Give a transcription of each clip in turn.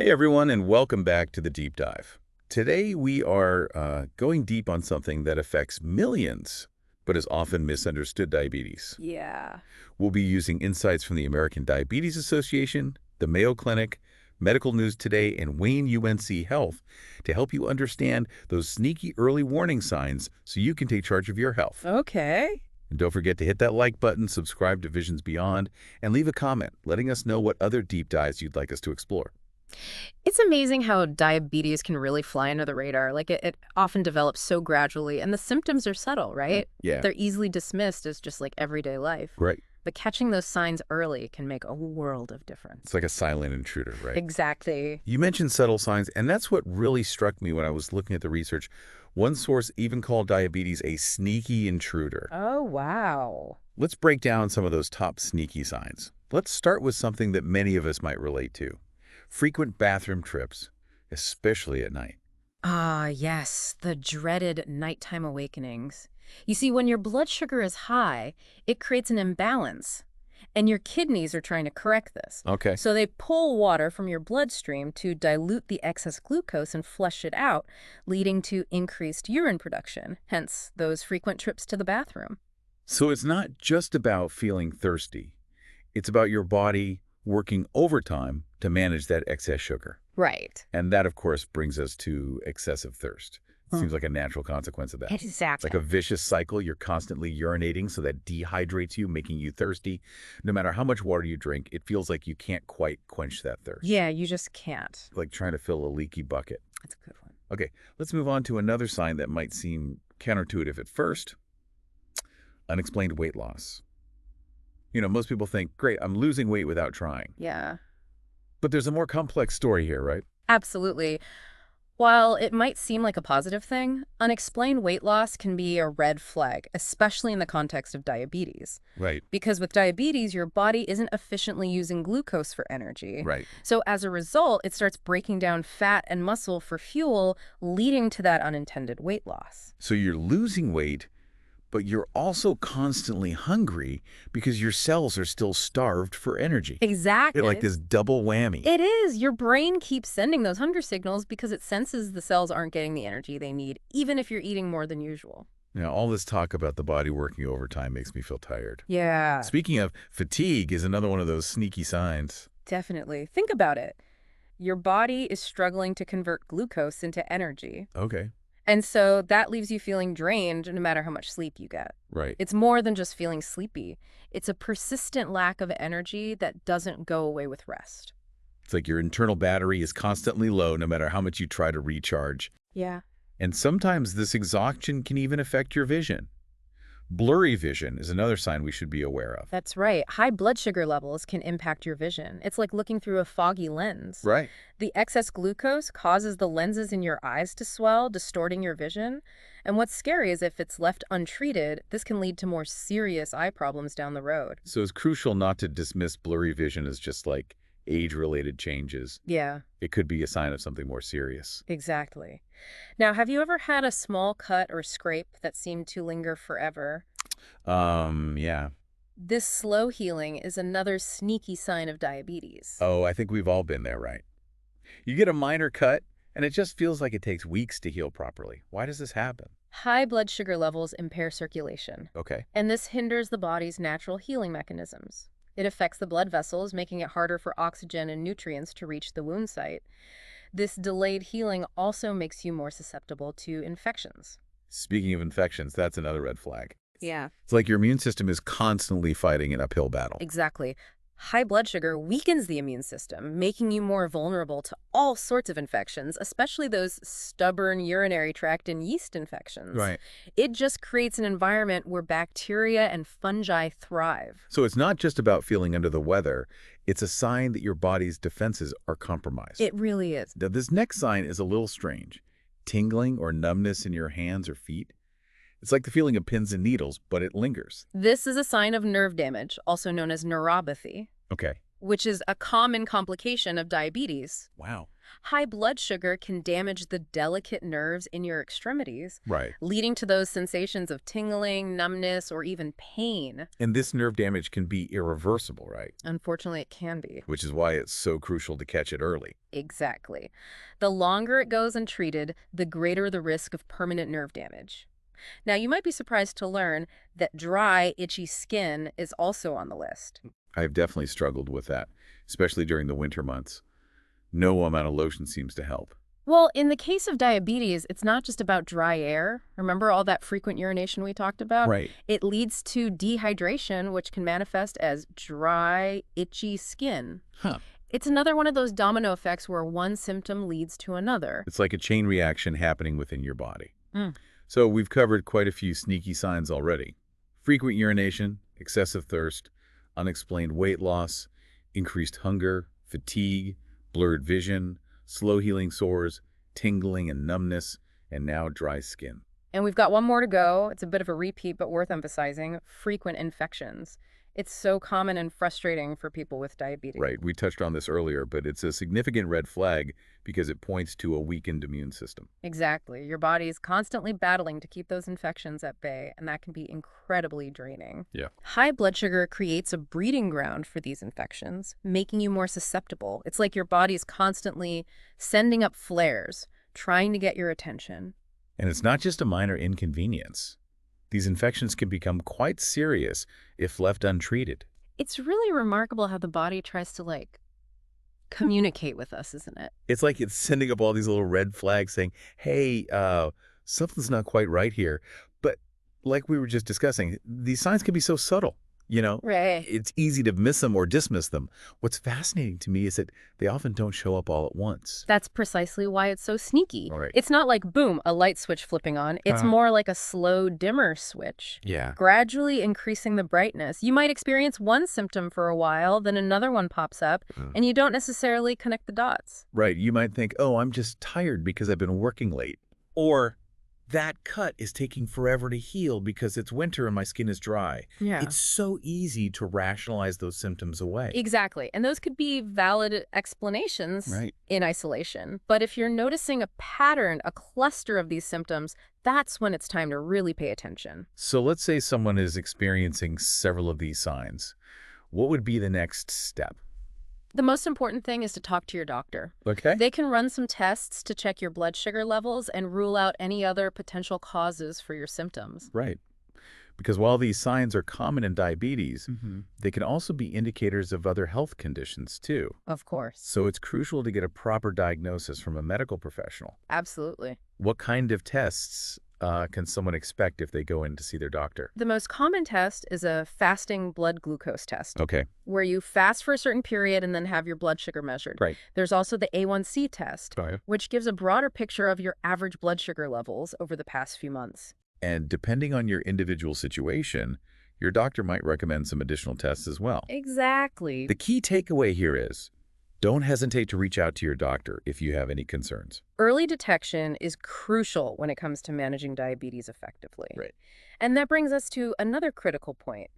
Hey everyone, and welcome back to the Deep Dive. Today we are going deep on something that affects millions, but is often misunderstood: diabetes. Yeah. We'll be using insights from the American Diabetes Association, the Mayo Clinic, Medical News Today, and Wayne UNC Health to help you understand those sneaky early warning signs so you can take charge of your health. Okay. And don't forget to hit that like button, subscribe to Visions Beyond, and leave a comment letting us know what other deep dives you'd like us to explore. It's amazing how diabetes can really fly under the radar. It often develops so gradually, and the symptoms are subtle, right? Yeah, They're easily dismissed as just like everyday life. right. But catching those signs early can make a world of It's difference. like a silent intruder, right? Exactly. You mentioned subtle signs, and that's what really struck me when I was looking at the research. One source even called diabetes a sneaky intruder. Oh, wow. Let's break down some of those top sneaky signs. Let's start with something that many of us might relate to: frequent bathroom trips, especially at night. Ah, yes, the dreaded nighttime awakenings. You see, when your blood sugar is high, it creates an imbalance, and your kidneys are trying to correct this. Okay. So they pull water from your bloodstream to dilute the excess glucose and flush it out, leading to increased urine production, hence those frequent trips to the bathroom. So it's not just about feeling thirsty. It's about your body working overtime to manage that excess sugar. Right. And that, of course, brings us to excessive thirst. It Hmm. seems like a natural consequence of that. It's like Exactly. a vicious cycle. You're constantly urinating, so that dehydrates you, making you thirsty. No matter how much water you drink, it feels like you can't quite quench that thirst. Yeah, you just can't. Like trying to fill a leaky bucket. That's a good one. Okay, let's move on to another sign that might seem counterintuitive at first: unexplained weight loss. Most people think, great, I'm losing weight without trying. Yeah. But there's a more complex story here, right? Absolutely. While it might seem like a positive thing, unexplained weight loss can be a red flag, especially in the context of diabetes. Right, Because with diabetes, your body isn't efficiently using glucose for energy. right. So as a result, it starts breaking down fat and muscle for fuel, leading to that unintended weight loss. So you're losing weight, but you're also constantly hungry because your cells are still starved for energy. It's like Exactly. this double whammy. It is. Your brain keeps sending those hunger signals because it senses the cells aren't getting the energy they need, even if you're eating more than usual. All this talk about the body working overtime makes me feel tired. Yeah. Speaking of, fatigue is another one of those sneaky signs. Definitely. Think about it. Your body is struggling to convert glucose into energy. Okay, And so that leaves you feeling drained no matter how much sleep you get. right. It's more than just feeling sleepy. It's a persistent lack of energy that doesn't go away with rest. It's like your internal battery is constantly low no matter how much you try to recharge. Yeah. And sometimes this exhaustion can even affect your vision. Blurry vision is another sign we should be aware of. That's right. High blood sugar levels can impact your vision. It's like looking through a foggy lens. Right. The excess glucose causes the lenses in your eyes to swell, distorting your vision. And what's scary is if it's left untreated, this can lead to more serious eye problems down the road. So it's crucial not to dismiss blurry vision as just like age-related changes. Yeah, It could be a sign of something more serious. exactly. Now, have you ever had a small cut or scrape that seemed to linger forever? Yeah. This slow healing is another sneaky sign of diabetes. Oh, I think we've all been there, right? You get a minor cut, and it just feels like it takes weeks to heal properly. Why does this happen? High blood sugar levels impair circulation, Okay. and this hinders the body's natural healing mechanisms. It affects the blood vessels, making it harder for oxygen and nutrients to reach the wound site. This delayed healing also makes you more susceptible to infections. Speaking of infections, that's another red flag. Yeah. It's like your immune system is constantly fighting an uphill battle. Exactly. High blood sugar weakens the immune system, making you more vulnerable to all sorts of infections, especially those stubborn urinary tract and yeast infections. Right. It just creates an environment where bacteria and fungi thrive. So it's not just about feeling under the weather. It's a sign that your body's defenses are compromised. It really is. Now, this next sign is a little strange. Tingling or numbness in your hands or feet. It's like the feeling of pins and needles, but it lingers. This is a sign of nerve damage, also known as neuropathy. Okay. which is a common complication of diabetes. Wow. High blood sugar can damage the delicate nerves in your extremities, Right. leading to those sensations of tingling, numbness, or even pain. And this nerve damage can be irreversible, right? Unfortunately, it can be. Which is why it's so crucial to catch it early. Exactly. The longer it goes untreated, the greater the risk of permanent nerve damage. Now, you might be surprised to learn that dry, itchy skin is also on the list. I've definitely struggled with that, especially during the winter months. No amount of lotion seems to help. Well, in the case of diabetes, it's not just about dry air. Remember all that frequent urination we talked about? Right. It leads to dehydration, which can manifest as dry, itchy skin. Huh. It's another one of those domino effects where one symptom leads to another. It's like a chain reaction happening within your body. Mm. So we've covered quite a few sneaky signs already. Frequent urination, excessive thirst, unexplained weight loss, increased hunger, fatigue, blurred vision, slow healing sores, tingling and numbness, and now dry skin. And we've got one more to go. It's a bit of a repeat, but worth emphasizing. Frequent infections. It's so common and frustrating for people with diabetes. Right, we touched on this earlier, but it's a significant red flag because it points to a weakened immune system. Exactly. Your body is constantly battling to keep those infections at bay, and that can be incredibly draining. Yeah. High blood sugar creates a breeding ground for these infections, making you more susceptible. It's like your body's constantly sending up flares, trying to get your attention. And it's not just a minor inconvenience. These infections can become quite serious if left untreated. It's really remarkable how the body tries to, communicate with us, isn't it? It's like it's sending up all these little red flags saying, hey, something's not quite right here. But like we were just discussing, these signs can be so subtle. Right. It's easy to miss them or dismiss them. What's fascinating to me is that they often don't show up all at once. That's precisely why it's so sneaky. All right. It's not like, boom, a light switch flipping on. It's more like a slow dimmer switch, Yeah. gradually increasing the brightness. You might experience one symptom for a while, then another one pops up, and you don't necessarily connect the dots. Right. You might think, oh, I'm just tired because I've been working late. Or that cut is taking forever to heal because it's winter and my skin is dry. Yeah. It's so easy to rationalize those symptoms away. Exactly. And those could be valid explanations Right. in isolation. But if you're noticing a pattern, a cluster of these symptoms, that's when it's time to really pay attention. So let's say someone is experiencing several of these signs. What would be the next step? The most important thing is to talk to your doctor. Okay. They can run some tests to check your blood sugar levels and rule out any other potential causes for your symptoms. Right. Because while these signs are common in diabetes, they can also be indicators of other health conditions too. Of course. So it's crucial to get a proper diagnosis from a medical professional. Absolutely. What kind of tests can someone expect if they go in to see their doctor? The most common test is a fasting blood glucose test, Okay. where you fast for a certain period and then have your blood sugar measured. Right. There's also the A1C test, Right. which gives a broader picture of your average blood sugar levels over the past few months. And depending on your individual situation, your doctor might recommend some additional tests as well. Exactly. The key takeaway here is, don't hesitate to reach out to your doctor if you have any concerns. Early detection is crucial when it comes to managing diabetes effectively. Right. And that brings us to another critical point,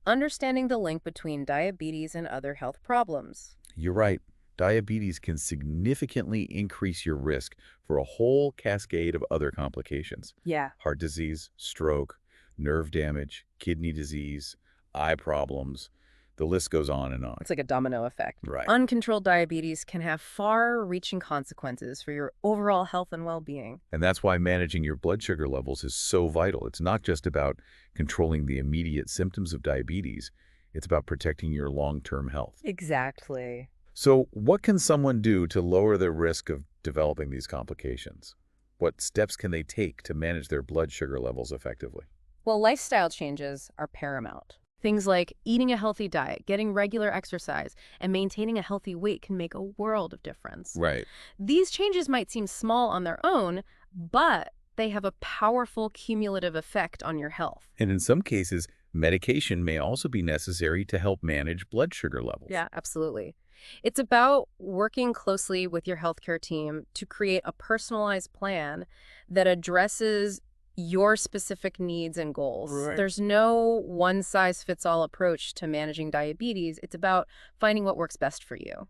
understanding the link between diabetes and other health problems. You're right. Diabetes can significantly increase your risk for a whole cascade of other complications. Yeah. Heart disease, stroke, nerve damage, kidney disease, eye problems. The list goes on and on. It's like a domino effect. Right. Uncontrolled diabetes can have far-reaching consequences for your overall health and well-being. And that's why managing your blood sugar levels is so vital. It's not just about controlling the immediate symptoms of diabetes. It's about protecting your long-term health. Exactly. So what can someone do to lower the risk of developing these complications? What steps can they take to manage their blood sugar levels effectively? Well, lifestyle changes are paramount. Things like eating a healthy diet, getting regular exercise, and maintaining a healthy weight can make a world of difference. Right. These changes might seem small on their own, but they have a powerful cumulative effect on your health. And in some cases, medication may also be necessary to help manage blood sugar levels. Yeah, absolutely. It's about working closely with your healthcare team to create a personalized plan that addresses your specific needs and goals. Right. There's no one-size-fits-all approach to managing diabetes. It's about finding what works best for you.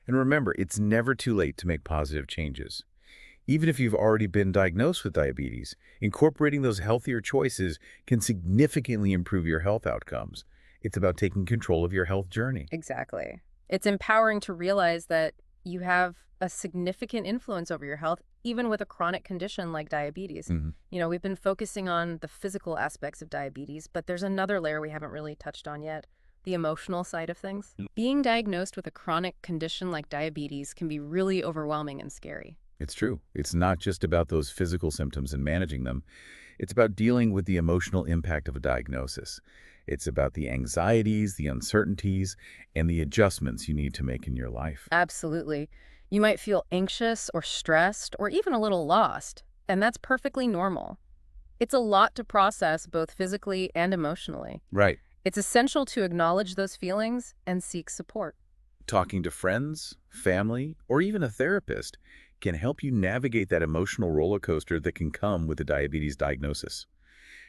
And remember, it's never too late to make positive changes. Even if you've already been diagnosed with diabetes, incorporating those healthier choices can significantly improve your health outcomes. It's about taking control of your health journey. Exactly. It's empowering to realize that you have a significant influence over your health, even with a chronic condition like diabetes. Mhm. We've been focusing on the physical aspects of diabetes, but there's another layer we haven't really touched on yet, the emotional side of things. Being diagnosed with a chronic condition like diabetes can be really overwhelming and scary. It's true. It's not just about those physical symptoms and managing them. It's about dealing with the emotional impact of a diagnosis. It's about the anxieties, the uncertainties, and the adjustments you need to make in your life. Absolutely. You might feel anxious or stressed or even a little lost, and that's perfectly normal. It's a lot to process both physically and emotionally. Right. It's essential to acknowledge those feelings and seek support. Talking to friends, family, or even a therapist can help you navigate that emotional roller coaster that can come with a diabetes diagnosis.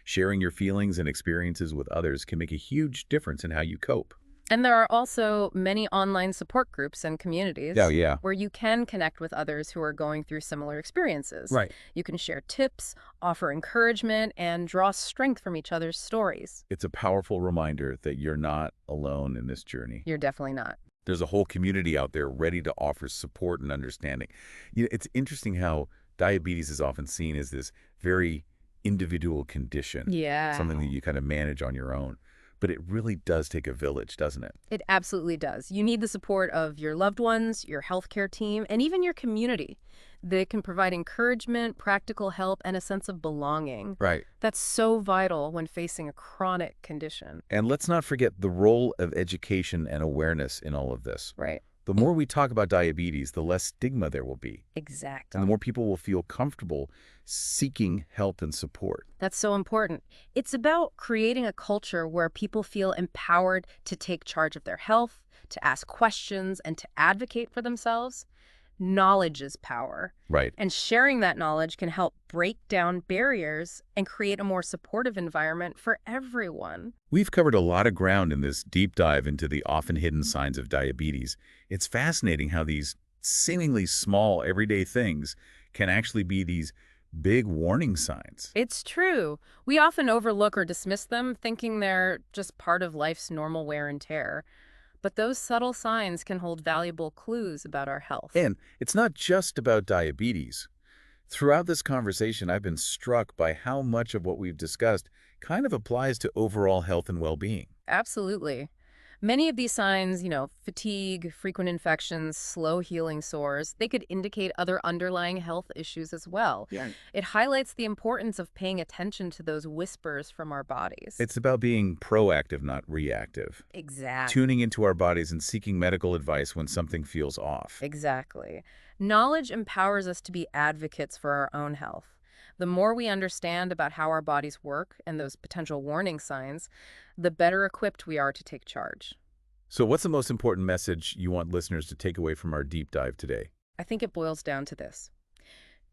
Sharing your feelings and experiences with others can make a huge difference in how you cope. And there are also many online support groups and Oh, communities yeah. where you can connect with others who are going through similar experiences. Right. You can share tips, offer encouragement, and draw strength from each other's stories. It's a powerful reminder that you're not alone in this journey. You're definitely not. There's a whole community out there ready to offer support and understanding. It's interesting how diabetes is often seen as this very individual condition, Yeah. something that you kind of manage on your own. But it really does take a village, doesn't it? It absolutely does. You need the support of your loved ones, your healthcare team, and even your community. They can provide encouragement, practical help, and a sense of belonging. Right. That's so vital when facing a chronic condition. And let's not forget the role of education and awareness in all of this. Right. The more we talk about diabetes, the less stigma there will be, and Exactly. the more people will feel comfortable seeking help and support. That's so important. It's about creating a culture where people feel empowered to take charge of their health, to ask questions, and to advocate for themselves. Knowledge is power. Right. And sharing that knowledge can help break down barriers and create a more supportive environment for everyone. We've covered a lot of ground in this deep dive into the often hidden signs of diabetes. It's fascinating how these seemingly small everyday things can actually be these big warning signs. It's true. We often overlook or dismiss them, thinking they're just part of life's normal wear and tear. But those subtle signs can hold valuable clues about our health. And it's not just about diabetes. Throughout this conversation, I've been struck by how much of what we've discussed kind of applies to overall health and well-being. Absolutely. Many of these signs, fatigue, frequent infections, slow healing sores, they could indicate other underlying health issues as well. Yeah. It highlights the importance of paying attention to those whispers from our bodies. It's about being proactive, not reactive. Exactly. Tuning into our bodies and seeking medical advice when something feels off. Exactly. Knowledge empowers us to be advocates for our own health. The more we understand about how our bodies work and those potential warning signs, the better equipped we are to take charge. So what's the most important message you want listeners to take away from our deep dive today? I think it boils down to this.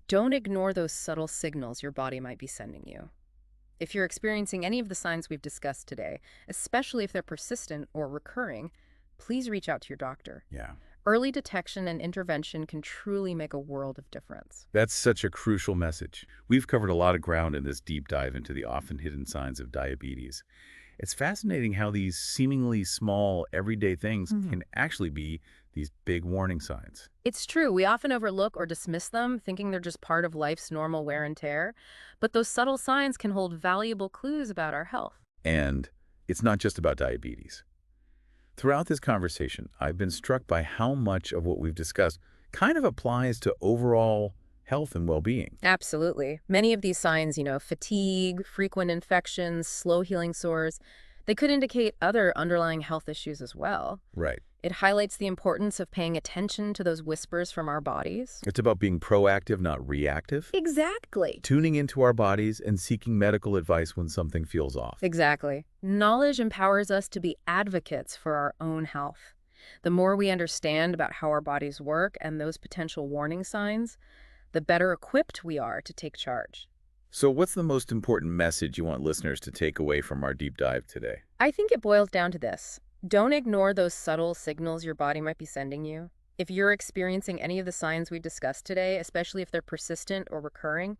Don't ignore those subtle signals your body might be sending you. If you're experiencing any of the signs we've discussed today, especially if they're persistent or recurring, please reach out to your doctor. Yeah. Early detection and intervention can truly make a world of difference. That's such a crucial message. We've covered a lot of ground in this deep dive into the often hidden signs of diabetes. It's fascinating how these seemingly small, everyday things can actually be these big warning signs. It's true, we often overlook or dismiss them, thinking they're just part of life's normal wear and tear. But those subtle signs can hold valuable clues about our health. And it's not just about diabetes. Throughout this conversation, I've been struck by how much of what we've discussed kind of applies to overall health and well-being. Absolutely. Many of these signs, fatigue, frequent infections, slow healing sores, they could indicate other underlying health issues as well. Right. It highlights the importance of paying attention to those whispers from our bodies. It's about being proactive, not reactive. Exactly. Tuning into our bodies and seeking medical advice when something feels off. Exactly. Knowledge empowers us to be advocates for our own health. The more we understand about how our bodies work and those potential warning signs, the better equipped we are to take charge. So what's the most important message you want listeners to take away from our deep dive today? I think it boils down to this. Don't ignore those subtle signals your body might be sending you. If you're experiencing any of the signs we discussed today, especially if they're persistent or recurring,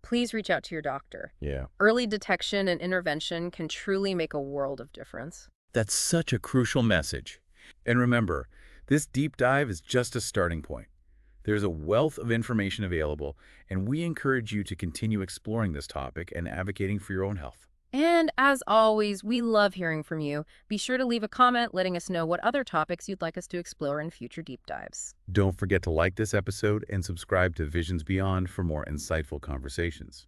please reach out to your doctor. Yeah. Early detection and intervention can truly make a world of difference. That's such a crucial message. And remember, this deep dive is just a starting point. There's a wealth of information available, and we encourage you to continue exploring this topic and advocating for your own health. And as always, we love hearing from you. Be sure to leave a comment letting us know what other topics you'd like us to explore in future deep dives. Don't forget to like this episode and subscribe to Visions Beyond for more insightful conversations.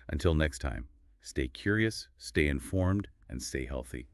Until next time, stay curious, stay informed, and stay healthy.